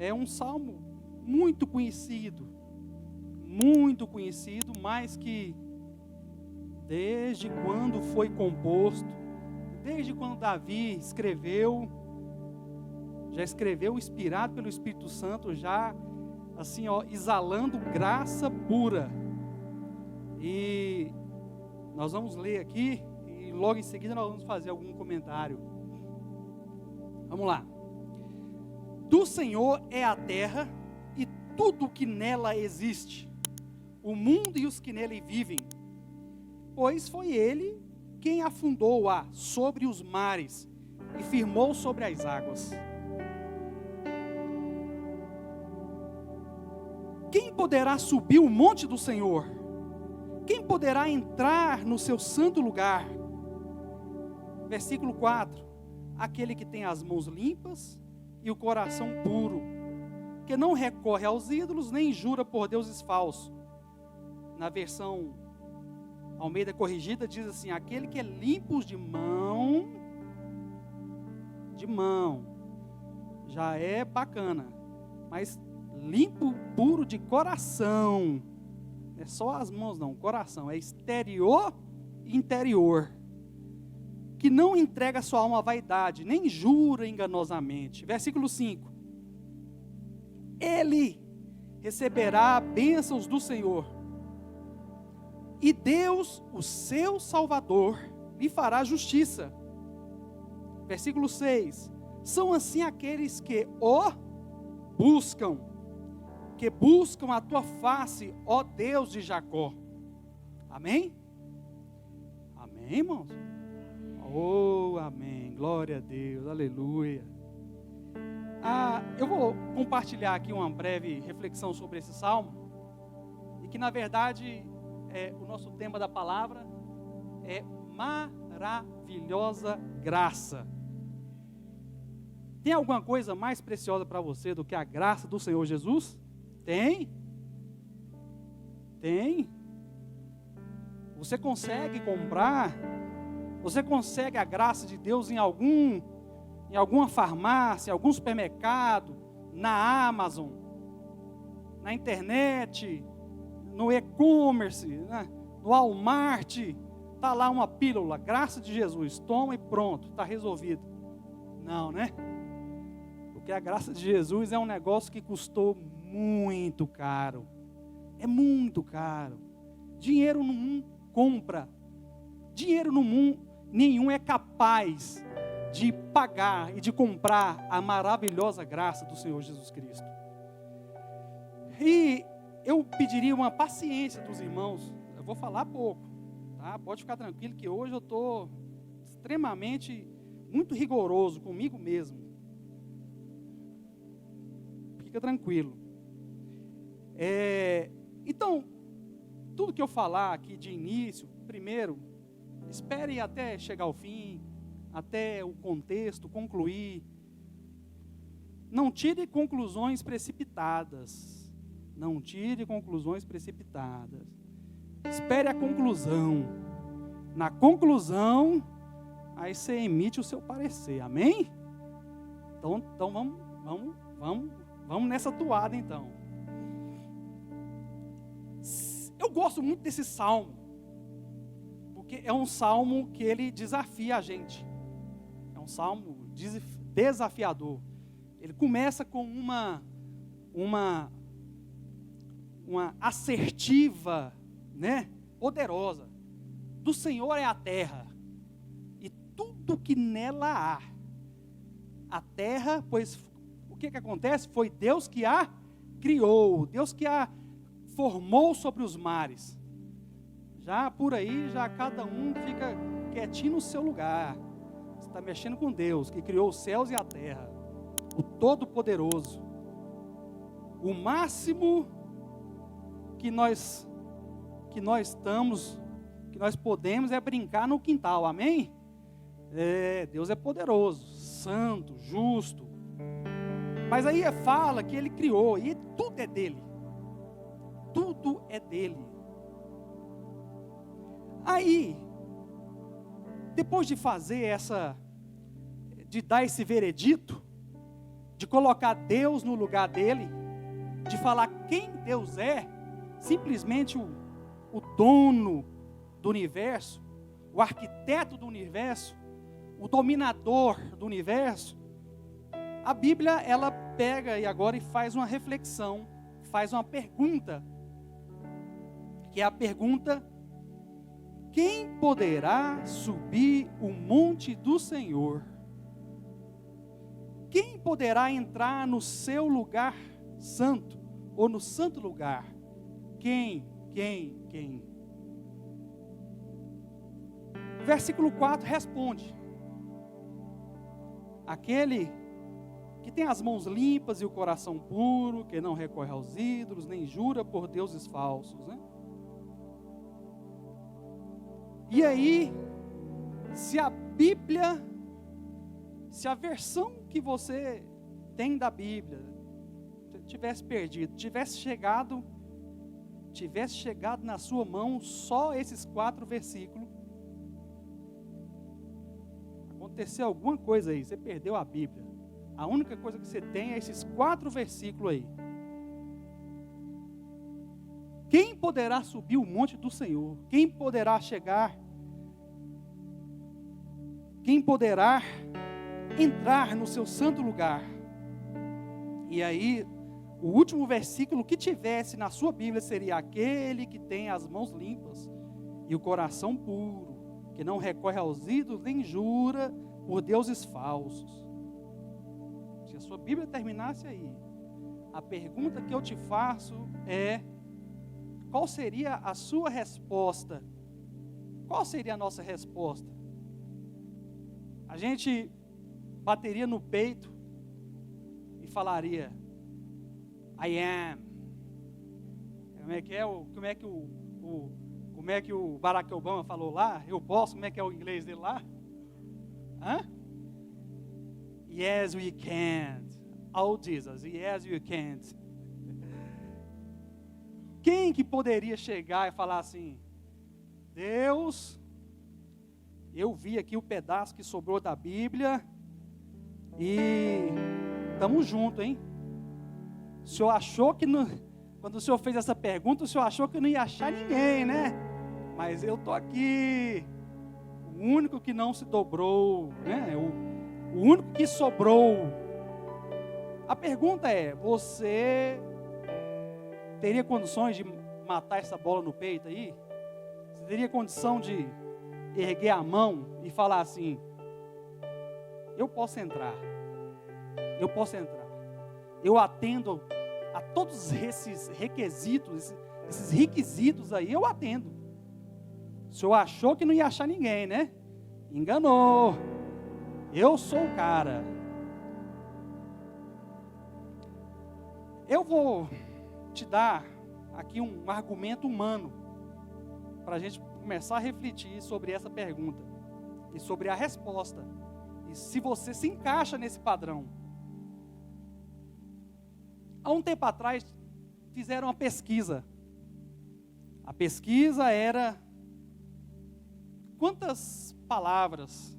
É um salmo muito conhecido, mas que desde quando foi composto, desde quando Davi escreveu, já escreveu inspirado pelo Espírito Santo, já assim, exalando graça pura. E nós vamos ler aqui e logo em seguida nós vamos fazer algum comentário. Vamos lá. Do Senhor é a terra e tudo que nela existe, o mundo e os que nele vivem, pois foi ele quem afundou-a sobre os mares e firmou sobre as águas. Quem poderá subir o monte do Senhor? Quem poderá entrar no seu santo lugar? Versículo 4. Aquele que tem as mãos limpas e o coração puro, que não recorre aos ídolos, nem jura por deuses falsos. Na versão Almeida Corrigida diz assim: aquele que é limpo de mão, já é bacana, mas limpo, puro de coração, não é só as mãos não, coração, é exterior e interior, que não entrega sua alma à vaidade, nem jura enganosamente. Versículo 5, ele receberá bênçãos do Senhor, e Deus, o seu Salvador, lhe fará justiça. Versículo 6, são assim aqueles que o buscam, a tua face, ó Deus de Jacó. Amém? Amém, irmãos? Oh, amém, glória a Deus, aleluia. Eu vou compartilhar aqui uma breve reflexão sobre esse salmo, e que na verdade, o nosso tema da palavra é maravilhosa graça. Tem alguma coisa mais preciosa para você do que a graça do Senhor Jesus? Tem? Você consegue comprar? Você consegue a graça de Deus em alguma farmácia, em algum supermercado, na Amazon, na internet, no e-commerce, né? No Walmart? Está lá uma pílula, graça de Jesus, toma e pronto, está resolvido. Não, né? Porque a graça de Jesus é um negócio que custou muito caro. É muito caro. Dinheiro nenhum compra. Dinheiro nenhum é capaz de pagar e de comprar a maravilhosa graça do Senhor Jesus Cristo. E eu pediria uma paciência dos irmãos. Eu vou falar pouco, tá? Pode ficar tranquilo que hoje eu estou extremamente, muito rigoroso comigo mesmo. Fica tranquilo. Então, tudo que eu falar aqui de início, primeiro, espere até chegar ao fim, até o contexto concluir. Não tire conclusões precipitadas. Espere a conclusão. Na conclusão, aí você emite o seu parecer. Amém? Então vamos nessa toada então. Eu gosto muito desse salmo, porque é um salmo que ele desafia a gente. É um salmo desafiador. Ele começa com uma assertiva, né, poderosa. Do Senhor é a terra e tudo que nela há. A terra, pois o que acontece? Foi Deus que a criou, Deus que a formou sobre os mares. Já por aí, já cada um fica quietinho no seu lugar. Você está mexendo com Deus, que criou os céus e a terra, o Todo-Poderoso. O máximo que nós podemos é brincar no quintal, amém? Deus é poderoso, santo, justo. Mas aí fala que Ele criou, e tudo é dele. Tudo é dele. Aí, depois de fazer de dar esse veredito, de colocar Deus no lugar dele, de falar quem Deus é, simplesmente o dono do universo, o arquiteto do universo, o dominador do universo. A Bíblia, ela pega e faz uma reflexão, faz uma pergunta, que é a pergunta: quem poderá subir o monte do Senhor? Quem poderá entrar no seu lugar santo, ou no santo lugar? Quem? Versículo 4 responde: aquele que tem as mãos limpas e o coração puro, que não recorre aos ídolos, nem jura por deuses falsos, né? E aí, se a Bíblia, se a versão que você tem da Bíblia tivesse perdido, tivesse chegado na sua mão só esses 4 versículos, aconteceu alguma coisa aí, você perdeu a Bíblia. A única coisa que você tem é esses 4 versículos aí. Quem poderá subir o monte do Senhor? Quem poderá chegar? Quem poderá entrar no seu santo lugar? E aí, o último versículo que tivesse na sua Bíblia seria: aquele que tem as mãos limpas e o coração puro, que não recorre aos ídolos, nem jura por deuses falsos. Se a sua Bíblia terminasse aí, a pergunta que eu te faço é: qual seria a sua resposta? Qual seria a nossa resposta? A gente bateria no peito e falaria: I am. Como é que o Barack Obama falou lá? Eu posso. Como é que é o inglês dele lá? Yes, we can. Oh, Jesus, yes, you can. Quem que poderia chegar e falar assim: Deus, eu vi aqui o pedaço que sobrou da Bíblia e estamos juntos, hein? O senhor achou que quando o senhor fez essa pergunta, o senhor achou que não ia achar ninguém, né? Mas eu estou aqui, o único que não se dobrou, né? O único que sobrou. A pergunta é: você teria condições de matar essa bola no peito aí? Você teria condição de erguer a mão e falar assim: eu posso entrar, eu atendo a todos esses requisitos, esses requisitos aí, eu atendo. O senhor achou que não ia achar ninguém, né? Enganou. Eu sou o cara. Eu vou te dar aqui um argumento humano para a gente começar a refletir sobre essa pergunta e sobre a resposta, e se você se encaixa nesse padrão. Há um tempo atrás fizeram uma pesquisa. A pesquisa era: quantas palavras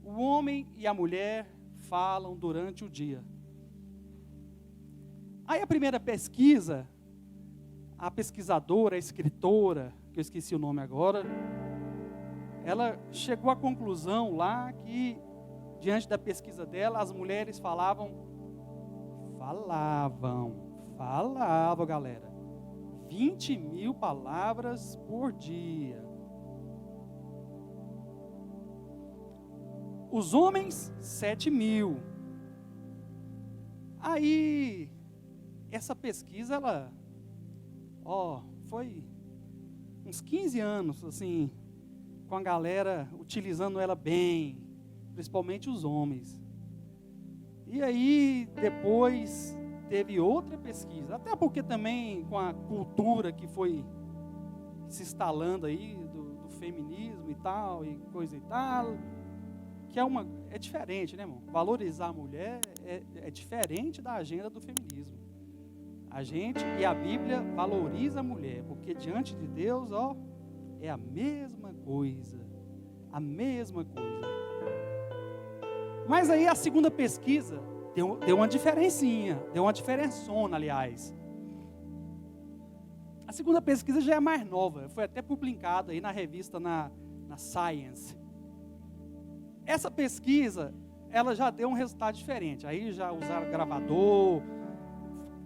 o homem e a mulher falam durante o dia? Aí a primeira pesquisa, a pesquisadora, a escritora, que eu esqueci o nome agora, ela chegou à conclusão lá que, diante da pesquisa dela, as mulheres falavam, galera, 20.000 palavras por dia. Os homens, 7.000. Aí, essa pesquisa, ela, foi uns 15 anos, assim, com a galera utilizando ela bem, principalmente os homens. E aí, depois, teve outra pesquisa, até porque também com a cultura que foi se instalando aí, do feminismo e tal, e coisa e tal, que é diferente, né, irmão? Valorizar a mulher é diferente da agenda do feminismo. A gente e a Bíblia valoriza a mulher, porque diante de Deus, é a mesma coisa. A mesma coisa. Mas aí a segunda pesquisa Deu uma diferencinha, deu uma diferençona, aliás. A segunda pesquisa já é mais nova, foi até publicada aí na revista, na Science. Essa pesquisa, ela já deu um resultado diferente. Aí já usaram gravador,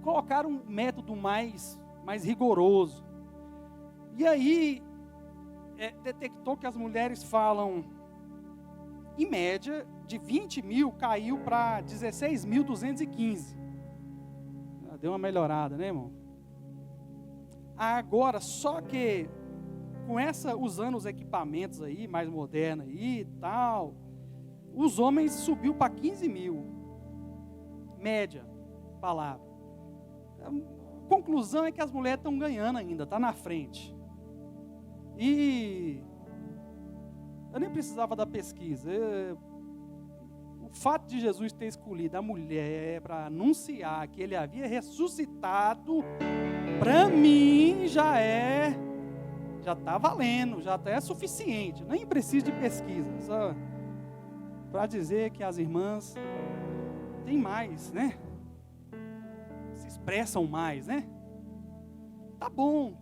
colocaram um método mais rigoroso. E aí, detectou que as mulheres falam, em média, de 20 mil caiu para 16.215. Deu uma melhorada, né, irmão? Agora, só que usando os equipamentos aí, mais modernos aí e tal, os homens subiu para 15 mil. Média, palavra. A conclusão é que as mulheres estão ganhando ainda, está na frente. E eu nem precisava da pesquisa. O fato de Jesus ter escolhido a mulher para anunciar que ele havia ressuscitado, para mim já está valendo, já é suficiente. Nem preciso de pesquisa, só para dizer que as irmãs têm mais, né? Se expressam mais, né? Tá bom.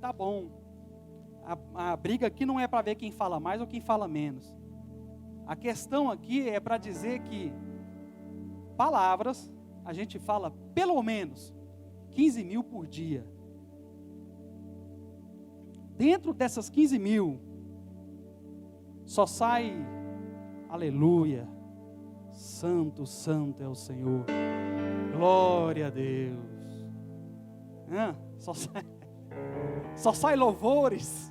A briga aqui não é para ver quem fala mais ou quem fala menos. A questão aqui é para dizer que palavras, a gente fala pelo menos 15 mil por dia. Dentro dessas 15 mil, só sai aleluia, santo, santo é o Senhor, glória a Deus. Só sai louvores.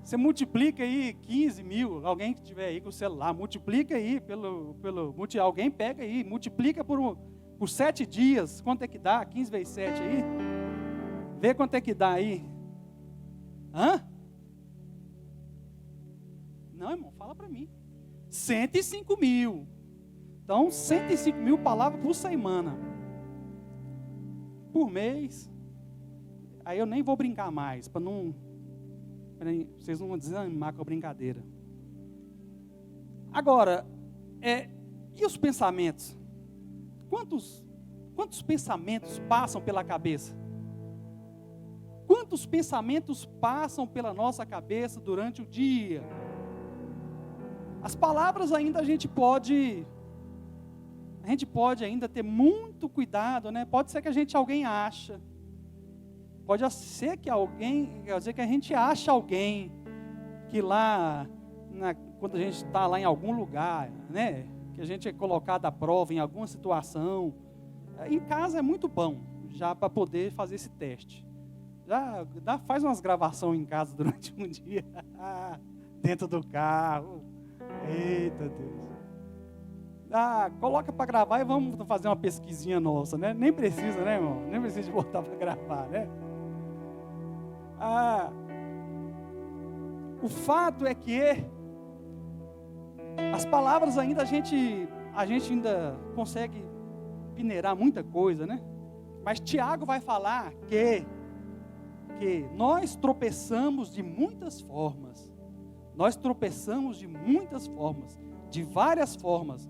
Você multiplica aí 15 mil, alguém que estiver aí com o celular, multiplica aí alguém pega aí, multiplica por 7 dias, quanto é que dá? 15 vezes 7 aí, vê quanto é que dá aí. Não, irmão, fala para mim. 105 mil, então 105 mil palavras por semana, por mês. Aí eu nem vou brincar mais, para vocês não vão desanimar com a brincadeira. Agora, e os pensamentos? Quantos pensamentos passam pela cabeça? Quantos pensamentos passam pela nossa cabeça durante o dia? As palavras ainda a gente pode ainda ter muito cuidado, né? Pode ser que alguém acha. Pode ser que a gente acha alguém que lá, quando a gente está lá em algum lugar, né? Que a gente é colocado à prova em alguma situação. Em casa é muito bom, já para poder fazer esse teste. Faz umas gravações em casa durante um dia, dentro do carro. Eita Deus. Coloca para gravar e vamos fazer uma pesquisinha nossa, né? Nem precisa, né, irmão? Nem precisa de botar para gravar, né? O fato é que as palavras ainda a gente ainda consegue peneirar muita coisa, né? Mas Tiago vai falar que nós tropeçamos de muitas formas. Nós tropeçamos de muitas formas, de várias formas.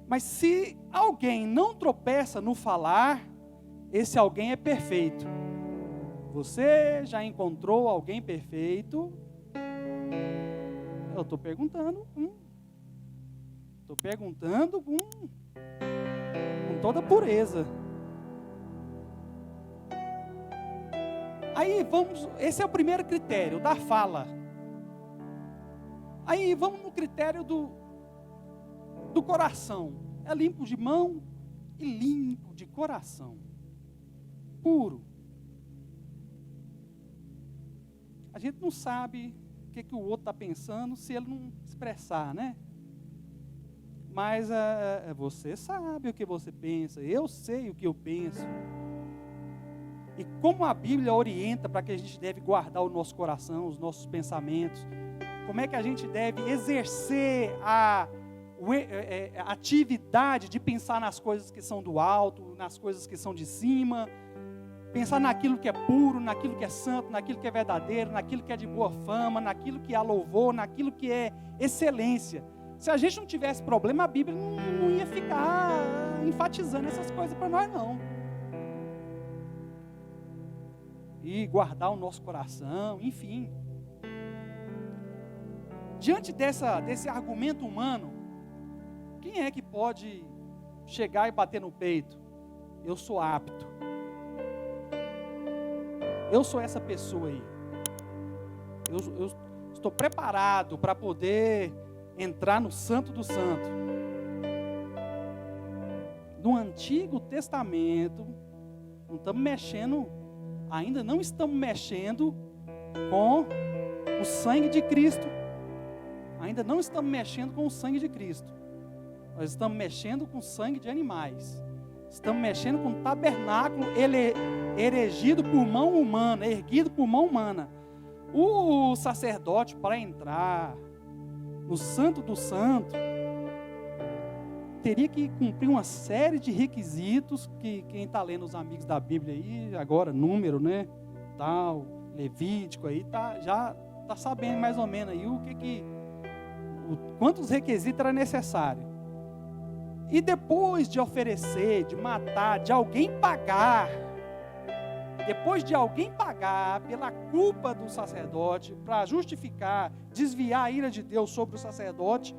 Mas se alguém não tropeça no falar, esse alguém é perfeito. Você já encontrou alguém perfeito? Eu estou perguntando. Estou perguntando com toda pureza. Aí esse é o primeiro critério, da fala. Aí vamos no critério do coração. É limpo de mão e limpo de coração. Puro. A gente não sabe o que o outro está pensando se ele não expressar, né? Mas você sabe o que você pensa, eu sei o que eu penso. E como a Bíblia orienta para que a gente deve guardar o nosso coração, os nossos pensamentos, como é que a gente deve exercer a atividade de pensar nas coisas que são do alto, nas coisas que são de cima, pensar naquilo que é puro, naquilo que é santo, naquilo que é verdadeiro, naquilo que é de boa fama, naquilo que há louvor, naquilo que é excelência. Se a gente não tivesse problema, a Bíblia não ia ficar enfatizando essas coisas para nós, não. E guardar o nosso coração, enfim. Diante desse argumento humano, quem é que pode chegar e bater no peito? Eu sou apto. Eu sou essa pessoa aí. Eu estou preparado para poder entrar no Santo do Santo. No Antigo Testamento, não estamos mexendo, ainda não estamos mexendo com o sangue de Cristo. Ainda não estamos mexendo com o sangue de Cristo. Nós estamos mexendo com o sangue de animais. Estamos mexendo com um tabernáculo erigido por mão humana, erguido por mão humana. O sacerdote, para entrar no Santo do Santo, teria que cumprir uma série de requisitos que quem está lendo os amigos da Bíblia aí, agora, número, né, tal, Levítico aí, já está sabendo mais ou menos aí quantos requisitos era necessário. E depois de oferecer, de matar, de alguém pagar, depois de alguém pagar pela culpa do sacerdote, para justificar, desviar a ira de Deus sobre o sacerdote,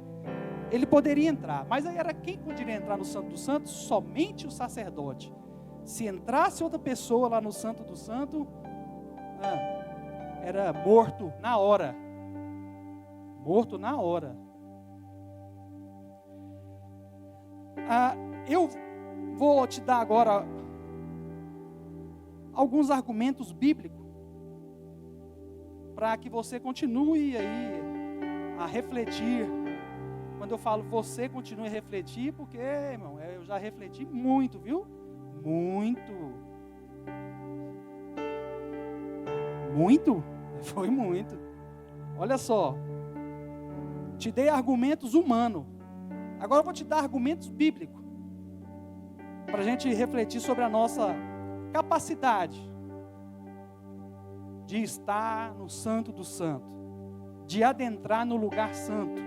ele poderia entrar. Mas aí era quem poderia entrar no Santo dos Santos? Somente o sacerdote. Se entrasse outra pessoa lá no Santo do Santo, era morto na hora. Morto na hora. Eu vou te dar agora alguns argumentos bíblicos para que você continue aí a refletir. Quando eu falo você continue a refletir, porque, irmão, eu já refleti muito, viu? Muito. Muito? Foi muito. Olha só. Te dei argumentos humanos. Agora eu vou te dar argumentos bíblicos. Para a gente refletir sobre a nossa capacidade de estar no Santo do Santo, de adentrar no lugar santo.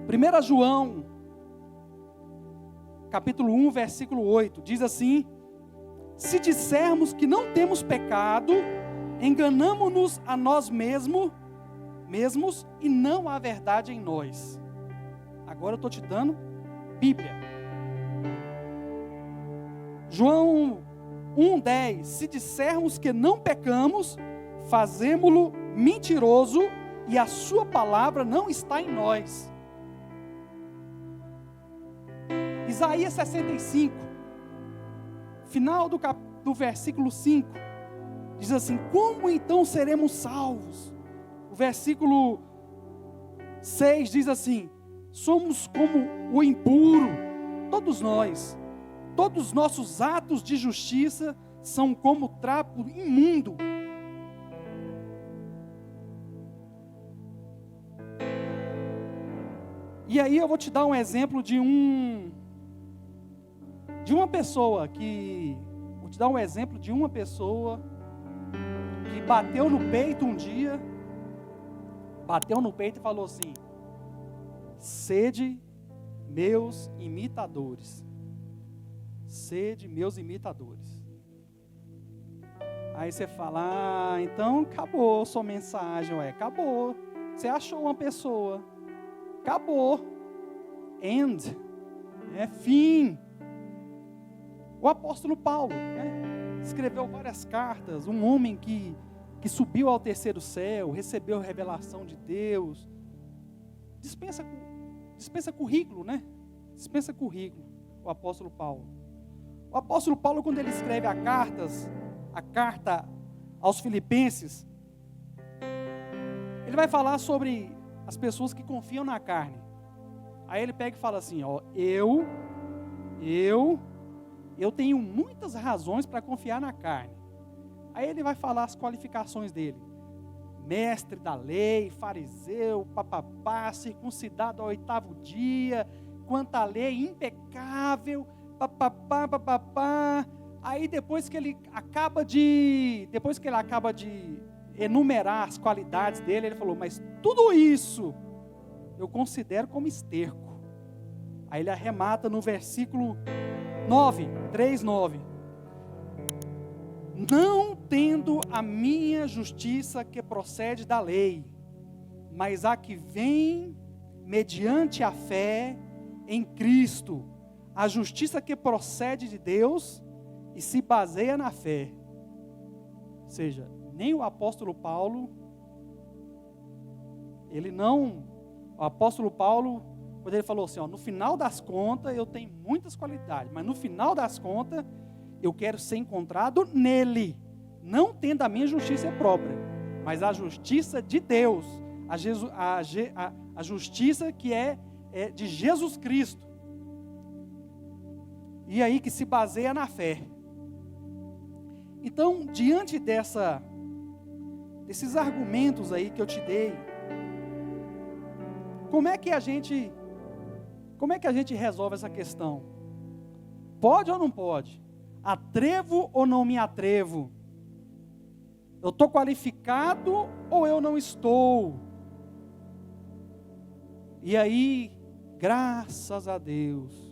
1 João, capítulo 1, versículo 8, diz assim: se dissermos que não temos pecado, enganamo-nos a nós mesmos e não há verdade em nós. Agora eu estou te dando Bíblia. João 1,10: se dissermos que não pecamos, fazemo-lo mentiroso e a sua palavra não está em nós. Isaías 65, final do versículo 5, diz assim: como então seremos salvos? O versículo 6 diz assim: somos como o impuro, todos nós, todos os nossos atos de justiça são como trapo imundo. E aí eu vou te dar um exemplo de uma pessoa que bateu no peito um dia, e falou assim: sede meus imitadores. Sede meus imitadores. Aí você fala: então acabou sua mensagem, acabou. Você achou uma pessoa. Acabou. End. Fim. O apóstolo Paulo, escreveu várias cartas, um homem que subiu ao terceiro céu, recebeu a revelação de Deus. Dispensa currículo, Dispensa currículo, o apóstolo Paulo. O apóstolo Paulo, quando ele escreve a carta aos Filipenses, ele vai falar sobre as pessoas que confiam na carne. Aí ele pega e fala assim: eu tenho muitas razões para confiar na carne. Aí ele vai falar as qualificações dele: mestre da lei, fariseu, papapá, circuncidado ao 8º dia, quanto à lei, impecável, papapá, papapá. Aí depois que ele acaba de enumerar as qualidades dele, ele falou: mas tudo isso eu considero como esterco. Aí ele arremata no versículo 9, 3:9. Não tendo a minha justiça que procede da lei, mas a que vem mediante a fé em Cristo, a justiça que procede de Deus e se baseia na fé. Ou seja, nem o apóstolo Paulo, o apóstolo Paulo, quando ele falou assim, no final das contas eu tenho muitas qualidades, mas no final das contas eu quero ser encontrado nele, não tendo a minha justiça própria, mas a justiça de Deus, a justiça que é de Jesus Cristo, e aí que se baseia na fé. Então, diante desses argumentos aí que eu te dei, como é que a gente resolve essa questão? Pode ou não pode? Atrevo ou não me atrevo? Eu estou qualificado ou eu não estou? E aí, graças a Deus,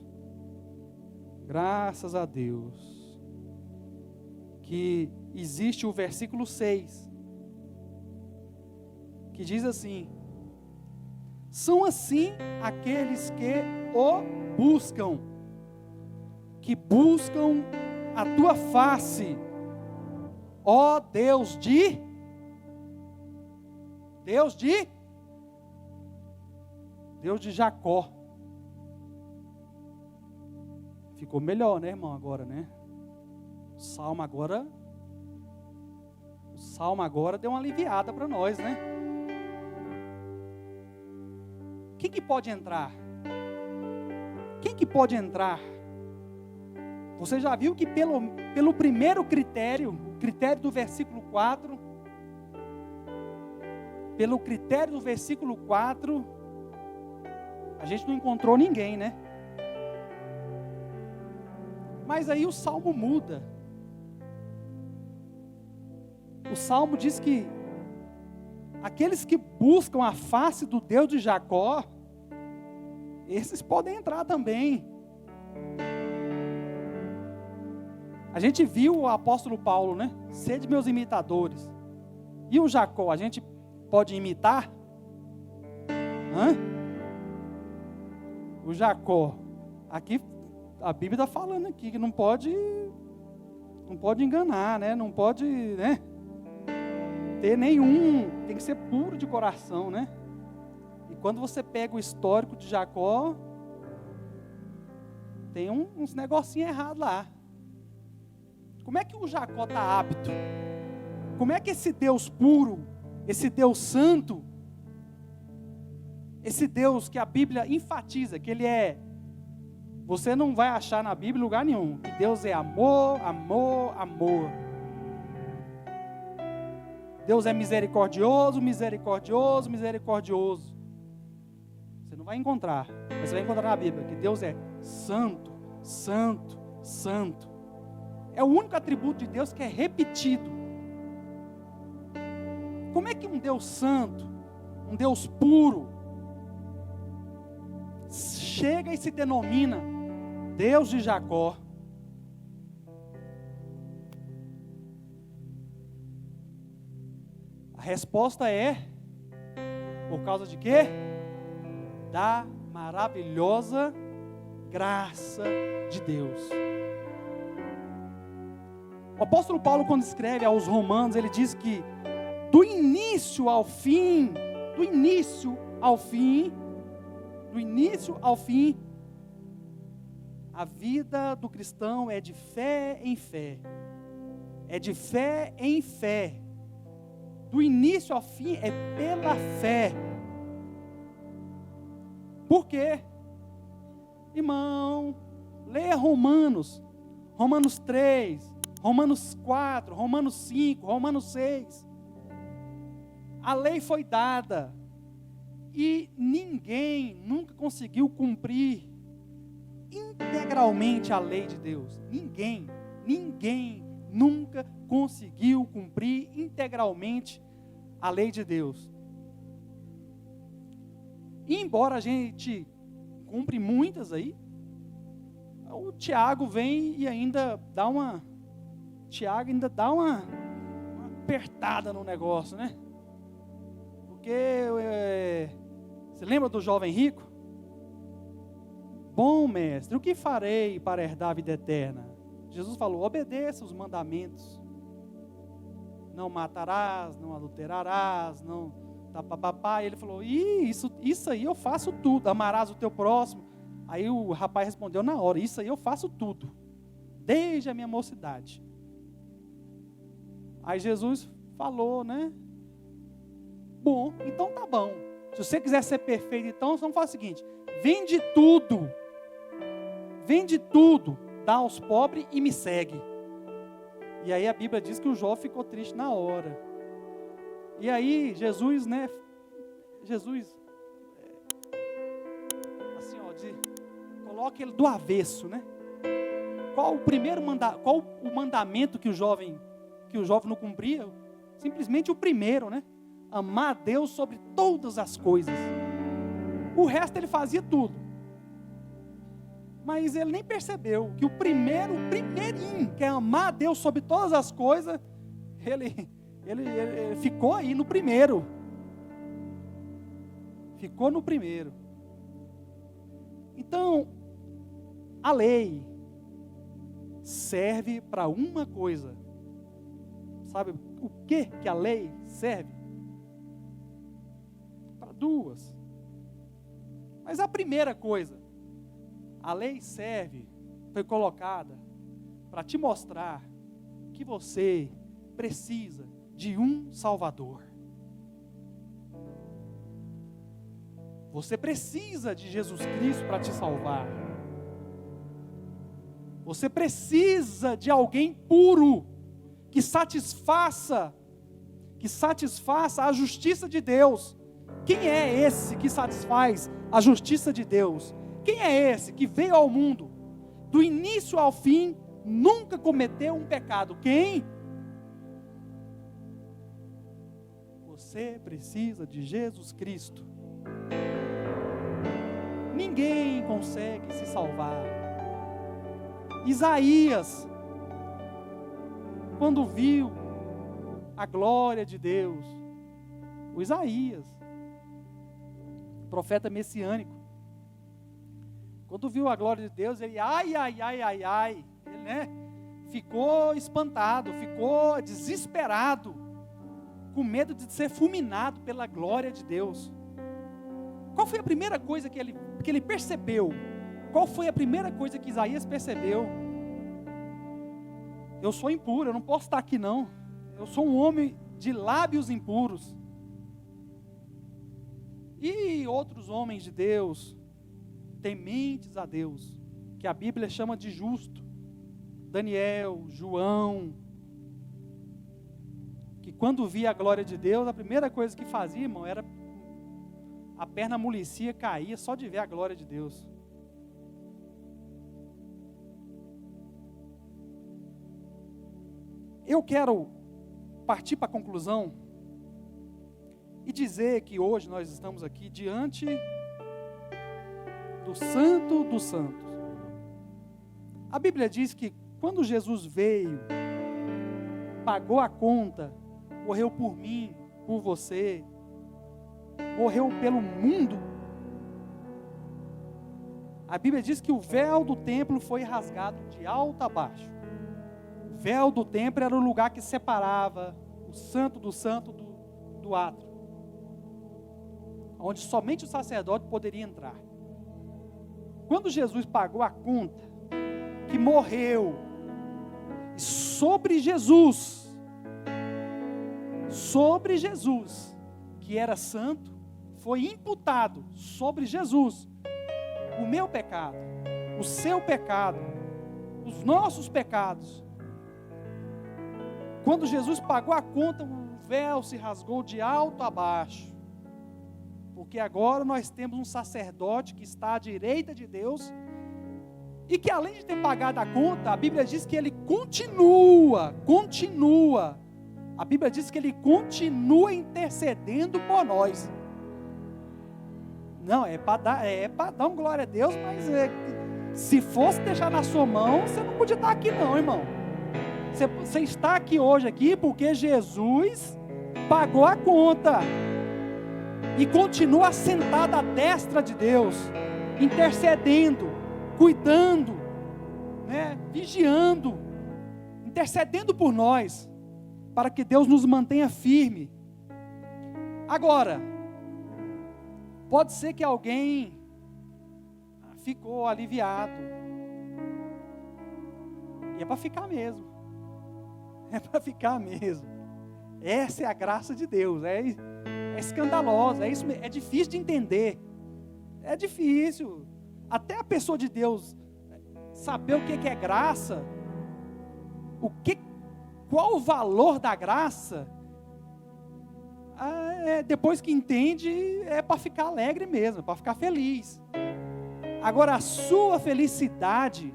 que existe o versículo 6, que diz assim: são assim aqueles que o buscam, que buscam a tua face, ó Deus de Jacó. Ficou melhor, né, irmão, agora, né? O salmo agora deu uma aliviada para nós, né? Quem que pode entrar? Quem que pode entrar? Você já viu que pelo primeiro critério, o critério do versículo 4, pelo critério do versículo 4, a gente não encontrou ninguém, né? Mas aí o salmo muda. O salmo diz que aqueles que buscam a face do Deus de Jacó, esses podem entrar também. A gente viu o apóstolo Paulo, né? Sede meus imitadores. E o Jacó, a gente pode imitar? O Jacó, aqui a Bíblia está falando aqui que não pode enganar, né? Não pode, né? Ter nenhum, tem que ser puro de coração, né? E quando você pega o histórico de Jacó, tem uns negocinhos errados lá. Como é que o Jacó está apto? Como é que esse Deus puro, esse Deus santo, esse Deus que a Bíblia enfatiza, que Ele é, você não vai achar na Bíblia lugar nenhum, que Deus é amor, amor, amor. Deus é misericordioso, misericordioso, misericordioso. Você não vai encontrar, mas você vai encontrar na Bíblia que Deus é santo, santo, santo. É o único atributo de Deus que é repetido. Como é que um Deus santo, um Deus puro, chega e se denomina Deus de Jacó? A resposta é, por causa de quê? Da maravilhosa graça de Deus. O apóstolo Paulo, quando escreve aos Romanos, ele diz que do início ao fim, a vida do cristão é de fé em fé. É de fé em fé. Do início ao fim é pela fé. Por quê? Irmão, leia Romanos 3, Romanos 4, Romanos 5, Romanos 6. A lei foi dada e ninguém nunca conseguiu cumprir integralmente a lei de Deus. Ninguém nunca conseguiu cumprir integralmente a lei de Deus. embora a gente cumpre muitas aí, o Tiago vem e ainda dá uma apertada no negócio, né? Porque você lembra do jovem rico? Bom mestre, o que farei para herdar a vida eterna? Jesus falou: obedeça os mandamentos. Não matarás, não adulterarás, não papapá. Ele falou: isso aí eu faço tudo. Amarás o teu próximo. Aí o rapaz respondeu na hora: isso aí eu faço tudo, desde a minha mocidade. Aí Jesus falou, né? Bom, então tá bom. Se você quiser ser perfeito, então vamos fazer o seguinte: vende tudo, dá aos pobres e me segue. E aí a Bíblia diz que o jovem ficou triste na hora. E aí Jesus, né? Assim, coloca ele do avesso, né? Qual o mandamento que o jovem não cumpria? Simplesmente o primeiro, né? Amar a Deus sobre todas as coisas. O resto ele fazia tudo. Mas ele nem percebeu que o primeirinho, que é amar a Deus sobre todas as coisas, ele ficou aí no primeiro. Ficou no primeiro. Então, a lei serve para uma coisa. Sabe o que a lei serve? Para duas. Mas a primeira coisa, a lei foi colocada para te mostrar que você precisa de um Salvador. Você precisa de Jesus Cristo para te salvar. Você precisa de alguém puro, que satisfaça a justiça de Deus. Quem é esse que satisfaz a justiça de Deus? Quem é esse que veio ao mundo, do início ao fim, nunca cometeu um pecado? Quem? Você precisa de Jesus Cristo. Ninguém consegue se salvar. Isaías, quando viu a glória de Deus, o Isaías, profeta messiânico, quando viu a glória de Deus, ele ele, né, ficou espantado, ficou desesperado, com medo de ser fulminado pela glória de Deus. Qual foi a primeira coisa que ele percebeu? Qual foi a primeira coisa que Isaías percebeu? Eu sou impuro, eu não posso estar aqui não. Eu sou um homem de lábios impuros. E outros homens de Deus, tementes a Deus, que a Bíblia chama de justo, Daniel, João, que quando via a glória de Deus, a primeira coisa que fazia, irmão, era a perna amolecia, caía só de ver a glória de Deus. Eu quero partir para a conclusão e dizer que hoje nós estamos aqui diante do Santo dos Santos. A Bíblia diz que quando Jesus veio, pagou a conta, morreu por mim, por você, morreu pelo mundo. A Bíblia diz que o véu do templo foi rasgado de alto a baixo. O véu do templo era o lugar que separava o santo do santo do átrio, onde somente o sacerdote poderia entrar. Quando Jesus pagou a conta, que morreu, sobre Jesus, que era santo, foi imputado sobre Jesus o meu pecado, o seu pecado, os nossos pecados. Quando Jesus pagou a conta, o véu se rasgou de alto a baixo, porque agora nós temos um sacerdote que está à direita de Deus, e que além de ter pagado a conta, a Bíblia diz que ele continua, a Bíblia diz que ele continua intercedendo por nós. Não, é para dar uma glória a Deus, mas se fosse deixar na sua mão, você não podia estar aqui não, irmão. Você está aqui hoje aqui porque Jesus pagou a conta e continua sentado à destra de Deus, intercedendo, cuidando, né, vigiando, intercedendo por nós, para que Deus nos mantenha firme. Agora, pode ser que alguém ficou aliviado, e é para ficar mesmo, essa é a graça de Deus, é escandalosa, é difícil de entender, é difícil, até a pessoa de Deus saber o que é graça, qual o valor da graça, depois que entende, é para ficar alegre mesmo, para ficar feliz. Agora, a sua felicidade,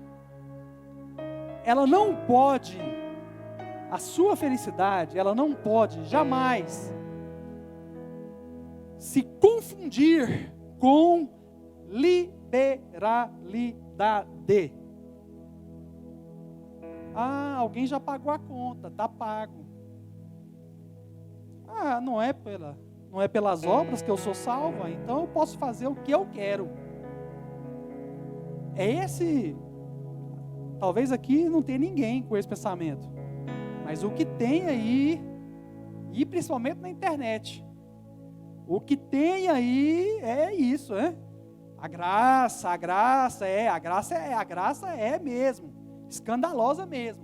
ela não pode jamais se confundir com liberalidade. Alguém já pagou a conta, está pago. Não é pelas obras que eu sou salvo, então eu posso fazer o que eu quero. Talvez aqui não tenha ninguém com esse pensamento, mas o que tem aí, e principalmente na internet, o que tem aí é isso, a graça é mesmo, escandalosa mesmo,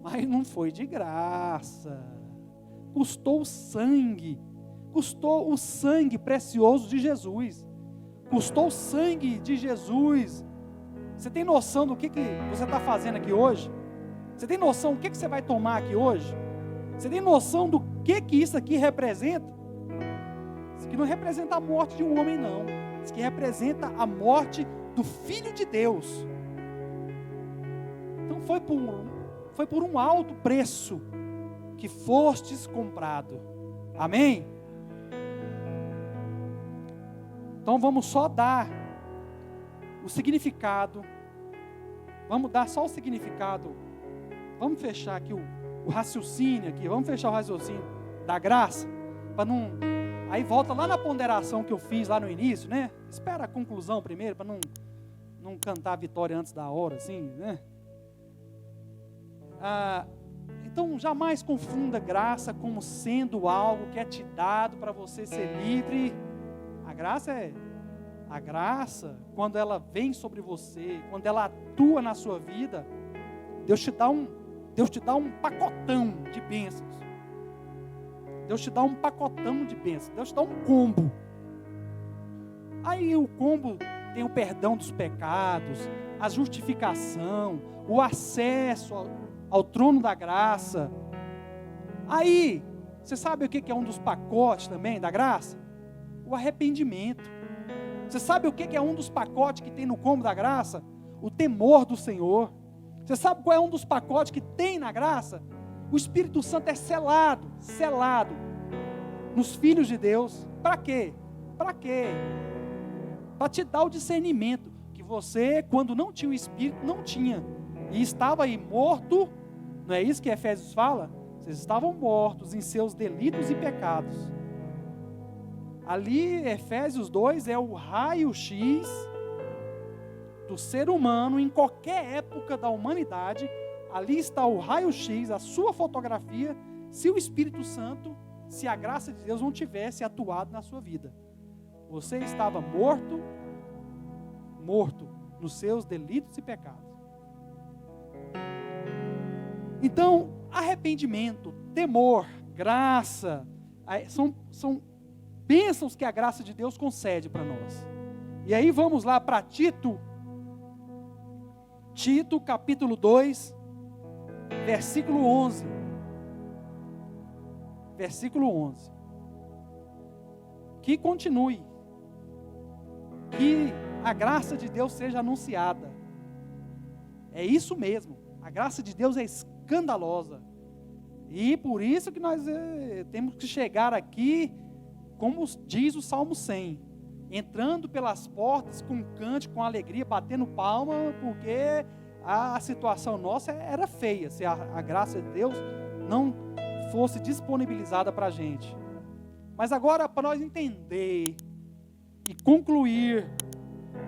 mas não foi de graça, custou o sangue precioso de Jesus, custou o sangue de Jesus. Você tem noção do que você está fazendo aqui hoje? Você tem noção do que você vai tomar aqui hoje? Você tem noção do que isso aqui representa? Isso aqui não representa a morte de um homem, não. Isso aqui representa a morte do Filho de Deus. Então foi por um alto preço que fostes comprado. Amém? Então vamos só dar o significado. Vamos dar só o significado. Vamos fechar aqui o raciocínio aqui. Vamos fechar o raciocínio da graça. Para não... Aí volta lá na ponderação que eu fiz lá no início, né? Espera a conclusão primeiro, para não cantar a vitória antes da hora, assim, né? Então jamais confunda graça como sendo algo que é te dado para você ser livre. A graça, quando ela vem sobre você, quando ela atua na sua vida, Deus te dá um pacotão de bênçãos. Deus te dá um pacotão de bênçãos. Deus te dá um combo. Aí o combo tem o perdão dos pecados, a justificação, o acesso ao trono da graça. Aí, você sabe o que é um dos pacotes também da graça? O arrependimento. Você sabe o que é um dos pacotes que tem no combo da graça? O temor do Senhor. Você sabe qual é um dos pacotes que tem na graça? O Espírito Santo é selado nos filhos de Deus. Para quê? Para te dar o discernimento que você, quando não tinha o Espírito, não tinha. E estava aí morto, não é isso que Efésios fala? Vocês estavam mortos em seus delitos e pecados. Ali, Efésios 2 é o raio-x do ser humano em qualquer época da humanidade. Ali está o raio-x, a sua fotografia, se o Espírito Santo, se a graça de Deus não tivesse atuado na sua vida. Você estava morto nos seus delitos e pecados. Então, arrependimento, temor, graça, são bênçãos que a graça de Deus concede para nós. E aí vamos lá para Tito capítulo 2, versículo 11. Versículo 11. Que continue. Que a graça de Deus seja anunciada. É isso mesmo. A graça de Deus é escandalosa. E por isso que nós temos que chegar aqui, como diz o Salmo 100. entrando pelas portas com cântico, com alegria, batendo palma, porque a situação nossa era feia, se a graça de Deus não fosse disponibilizada para a gente. Mas agora, para nós entender e concluir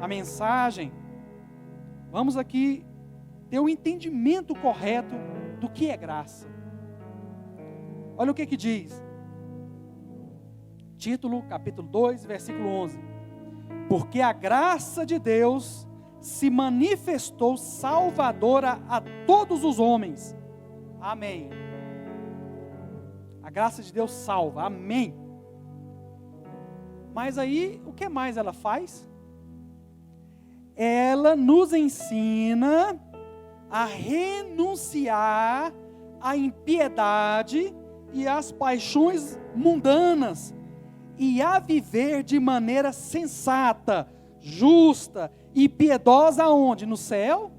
a mensagem, vamos aqui ter o entendimento correto do que é graça. Olha o que diz. Título, capítulo 2, versículo 11. Porque a graça de Deus se manifestou salvadora a todos os homens. Amém. A graça de Deus salva. Amém. Mas aí, o que mais ela faz? Ela nos ensina a renunciar à impiedade e às paixões mundanas e a viver de maneira sensata, justa e piedosa aonde? No céu?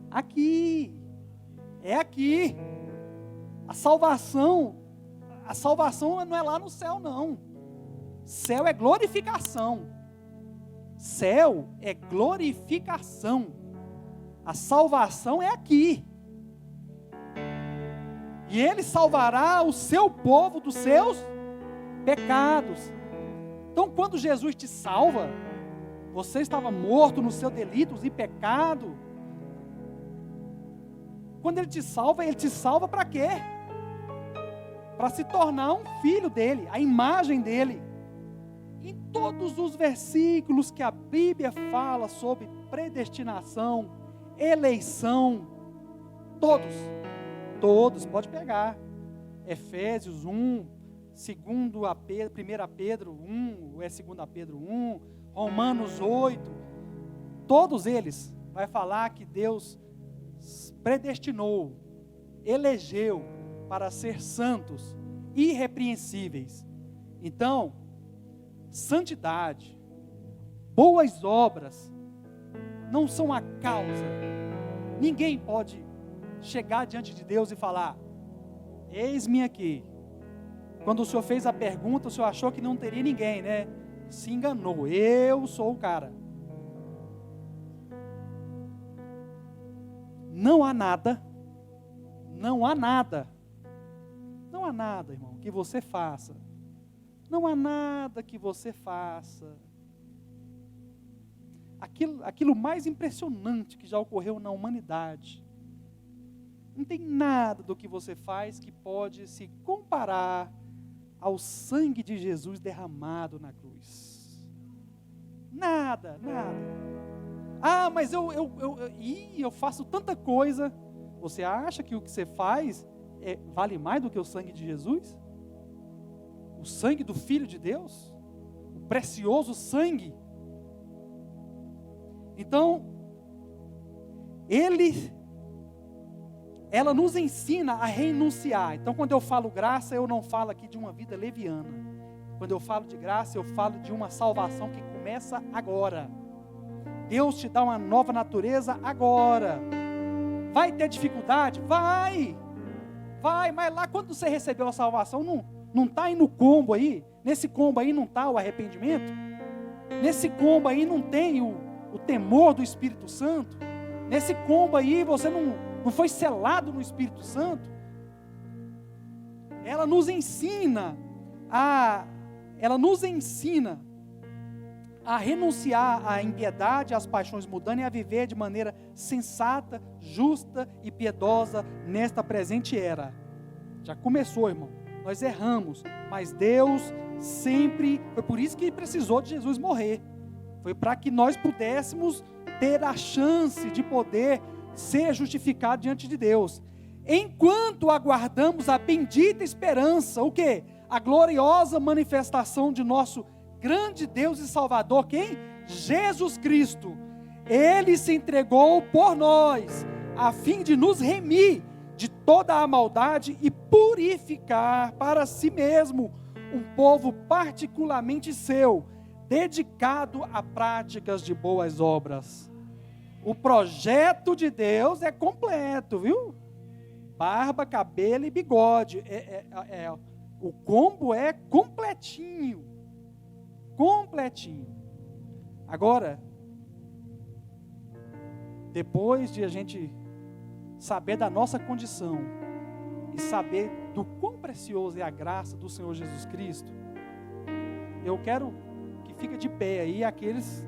Aqui. É aqui. A salvação não é lá no céu, não. Céu é glorificação. Céu é glorificação. A salvação é aqui. E Ele salvará o seu povo dos seus pecados. Então, quando Jesus te salva, você estava morto nos seus delitos e pecado. Quando Ele te salva para quê? Para se tornar um filho dele, a imagem dele. Em todos os versículos que a Bíblia fala sobre predestinação, eleição, todos, pode pegar. Efésios 1, 1 Pedro 1, ou é 2 Pedro 1, Romanos 8, todos eles vai falar que Deus predestinou, elegeu para ser santos, irrepreensíveis. Então, santidade, boas obras, não são a causa. Ninguém pode chegar diante de Deus e falar: eis-me aqui. Quando o Senhor fez a pergunta, o Senhor achou que não teria ninguém, né? Se enganou, eu sou o cara. Não há nada, irmão, que você faça. Não há nada que você faça. Aquilo mais impressionante que já ocorreu na humanidade. Não tem nada do que você faz que pode se comparar ao sangue de Jesus derramado na cruz. Nada. Ah, mas eu faço tanta coisa. Você acha que o que você faz vale mais do que o sangue de Jesus? O sangue do Filho de Deus? O precioso sangue. Então, ela nos ensina a renunciar. Então, quando eu falo graça, eu não falo aqui de uma vida leviana. Quando eu falo de graça, eu falo de uma salvação que começa agora. Deus te dá uma nova natureza agora. Vai ter dificuldade? Vai, mas lá quando você recebeu a salvação, não está aí no combo aí? Nesse combo aí não está o arrependimento? Nesse combo aí não tem o temor do Espírito Santo? Nesse combo aí você não foi selado no Espírito Santo? Ela nos ensina a renunciar à impiedade, às paixões mundanas e a viver de maneira sensata, justa e piedosa nesta presente era. Já começou, irmão. Nós erramos, mas Deus sempre, foi por isso que precisou de Jesus morrer. Foi para que nós pudéssemos ter a chance de poder ser justificado diante de Deus. Enquanto aguardamos a bendita esperança, o quê? A gloriosa manifestação de nosso grande Deus e Salvador, quem? Jesus Cristo. Ele se entregou por nós, a fim de nos remir de toda a maldade e purificar para si mesmo um povo particularmente seu, dedicado a práticas de boas obras. O projeto de Deus é completo, viu? Barba, cabelo e bigode. O combo é completinho. completinho. Agora, depois de a gente saber da nossa condição e saber do quão precioso é a graça do Senhor Jesus Cristo, eu quero que fique de pé aí aqueles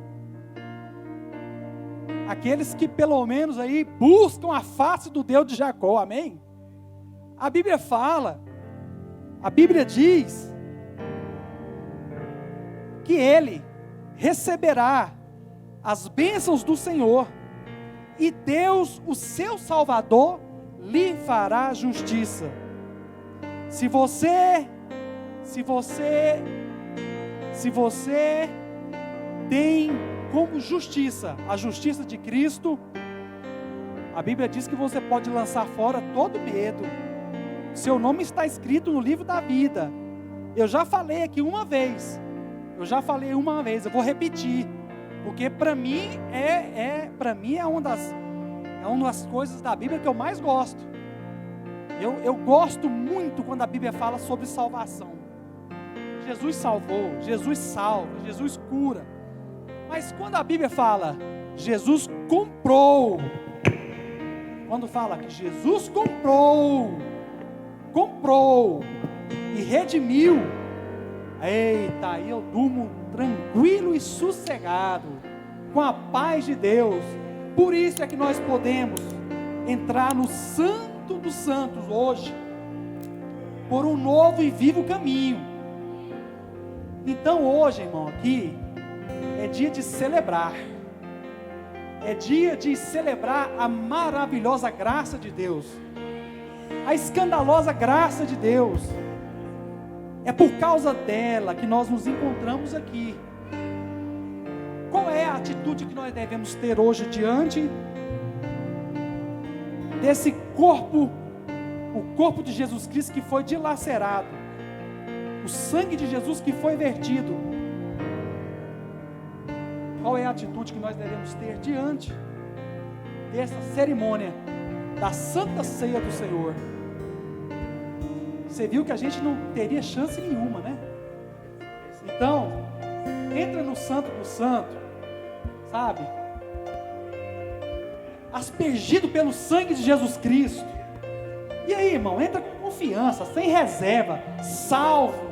que pelo menos aí buscam a face do Deus de Jacó, amém? A Bíblia fala, a Bíblia diz que ele receberá as bênçãos do Senhor e Deus, o seu Salvador, lhe fará justiça. Se você tem como justiça a justiça de Cristo, a Bíblia diz que você pode lançar fora todo medo. Seu nome está escrito no livro da vida. Eu já falei aqui uma vez, eu vou repetir, porque para mim é uma das coisas da Bíblia que eu mais gosto. Eu gosto muito quando a Bíblia fala sobre salvação. Jesus salvou, Jesus salva, Jesus cura. Mas quando a Bíblia fala, Jesus comprou, quando fala que Jesus comprou e redimiu, eita, aí eu durmo tranquilo e sossegado, com a paz de Deus. Por isso é que nós podemos entrar no Santo dos Santos hoje, por um novo e vivo caminho. Então hoje, irmão, aqui é dia de celebrar, é dia de celebrar a maravilhosa graça de Deus, a escandalosa graça de Deus. É por causa dela que nós nos encontramos aqui. Qual é a atitude que nós devemos ter hoje diante desse corpo, o corpo de Jesus Cristo que foi dilacerado, o sangue de Jesus que foi vertido? Qual é a atitude que nós devemos ter diante dessa cerimônia da Santa Ceia do Senhor? Você viu que a gente não teria chance nenhuma, né? Então, entra no Santo do Santo, sabe? Aspergido pelo sangue de Jesus Cristo. E aí, irmão, entra com confiança, sem reserva, salvo,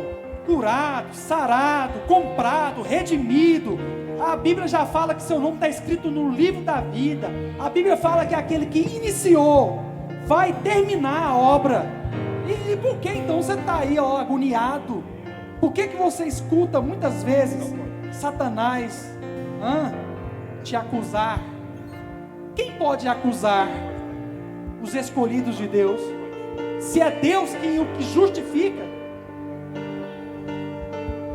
curado, sarado, comprado, redimido. A Bíblia já fala que seu nome está escrito no livro da vida. A Bíblia fala que aquele que iniciou vai terminar a obra. E por que então você está aí, ó, agoniado? Por que você escuta muitas vezes Satanás te acusar? Quem pode acusar os escolhidos de Deus? Se é Deus quem o que justifica.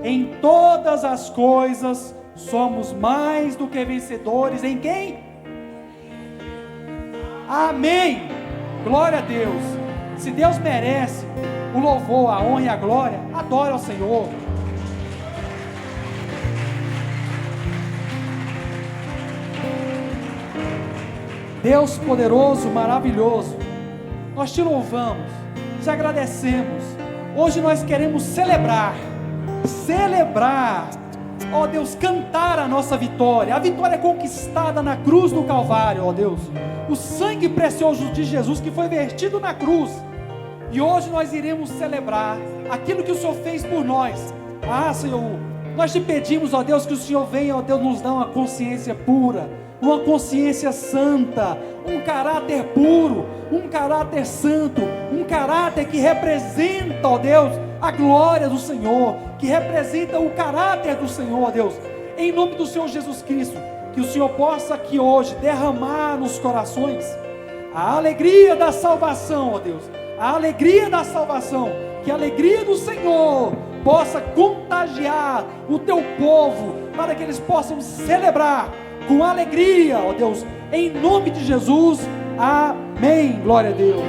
Em todas as coisas somos mais do que vencedores. Em quem? Amém. Glória a Deus. Se Deus merece o louvor, a honra e a glória, adore ao Senhor. Deus poderoso, maravilhoso, nós te louvamos, te agradecemos. Hoje nós queremos celebrar, ó Deus, cantar a nossa vitória, a vitória conquistada na cruz do Calvário, ó Deus, o sangue precioso de Jesus que foi vertido na cruz. E hoje nós iremos celebrar aquilo que o Senhor fez por nós. Senhor, nós te pedimos, ó Deus, que o Senhor venha, ó Deus, nos dar uma consciência pura, uma consciência santa, um caráter puro, um caráter santo, um caráter que representa, ó Deus, a glória do Senhor, que representa o caráter do Senhor, ó Deus, em nome do Senhor Jesus Cristo, que o Senhor possa aqui hoje derramar nos corações a alegria da salvação, ó Deus, a alegria da salvação, que a alegria do Senhor possa contagiar o teu povo, para que eles possam celebrar com alegria, ó Deus, em nome de Jesus, amém, glória a Deus.